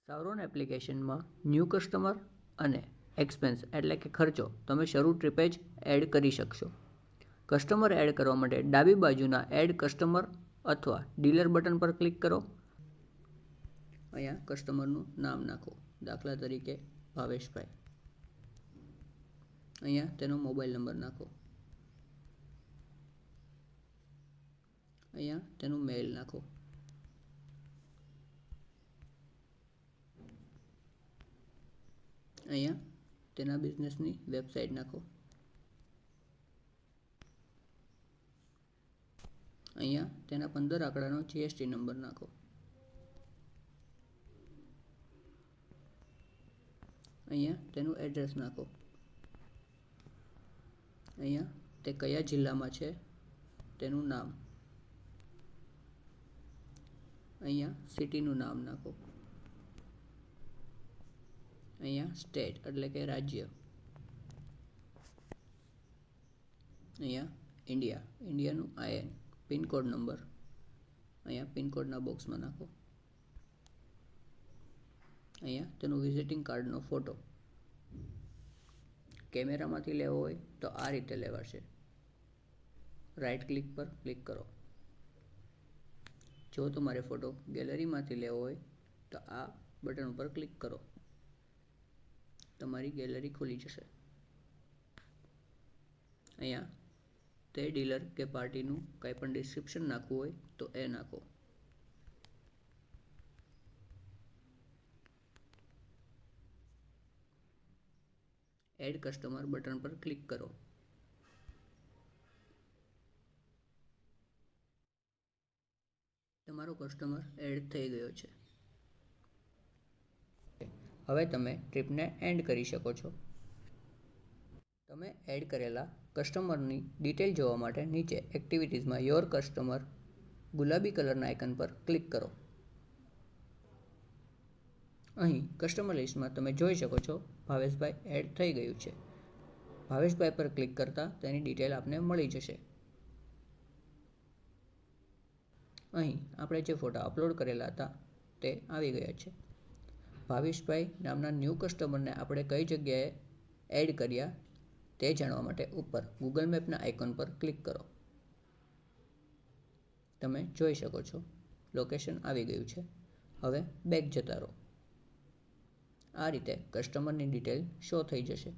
સાવરોન એપ્લિકેશનમાં new customer અને expense એટલે કે ખર્ચો તમે શરૂ ટ્રીપે જ એડ કરી શકશો. કસ્ટમર એડ કરવા માટે ડાબી બાજુના એડ કસ્ટમર અથવા ડીલર બટન પર ક્લિક કરો. અહીંયા કસ્ટમરનું નામ નાખો, દાખલા તરીકે ભાવેશભાઈ. અહીંયા તેનો મોબાઈલ નંબર નાખો. અહીંયા તેનું મેઇલ નાખો. અહીંયા તેના બિઝનેસની વેબસાઇટ નાખો. અહીંયા તેના 15 આંકડાનો GST નંબર નાખો. અહીંયા તેનું એડ્રેસ નાખો. અહીંયા તે કયા જિલ્લામાં છે તેનું નામ. અહીંયા સિટીનું નામ નાખો. અહીંયા સ્ટેટ એટલે કે રાજ્ય. અહીંયા ઇન્ડિયાનું IN, પિનકોડ નંબર અહીંયા પિનકોડના બોક્સમાં નાખો. અહીંયા તેનું વિઝિટિંગ કાર્ડનો ફોટો. કેમેરામાંથી લેવો હોય તો આ રીતે લેવાશે. રાઈટ ક્લિક પર ક્લિક કરો. જો તમારે ફોટો ગેલેરીમાંથી લેવો હોય તો આ બટન ઉપર ક્લિક કરો. તમારી ગેલેરી ખુલી જશે. અહીંયા તે ડીલર કે પાર્ટીનું કંઈ પણ ડિસ્ક્રિપ્શન નાખવું હોય તો એ નાખો. એડ કસ્ટમર બટન પર ક્લિક કરો. તમારો કસ્ટમર એડ થઈ ગયો છે. હવે તમે ટ્રીપને એન્ડ કરી શકો છો. તમે એડ કરેલા કસ્ટમરની ડિટેલ જોવા માટે નીચે એક્ટિવિટીઝમાં યોર કસ્ટમર ગુલાબી કલરના આઇકન પર ક્લિક કરો. અહીં કસ્ટમર લિસ્ટમાં તમે જોઈ શકો છો ભાવેશભાઈ એડ થઈ ગયું છે. ભાવેશભાઈ પર ક્લિક કરતાં તેની ડિટેલ આપને મળી જશે. અહીં આપણે જે ફોટા અપલોડ કરેલા હતા તે આવી ગયા છે. ભાવેશભાઈ નામના ન્યૂ કસ્ટમરને આપણે કઈ જગ્યાએ એડ કર્યા તે જાણવા માટે ઉપર ગૂગલ મેપના આઇકોન પર ક્લિક કરો. તમે જોઈ શકો છો લોકેશન આવી ગયું છે. હવે બેક જતા રહો. આ રીતે કસ્ટમરની ડિટેલ શો થઈ જશે.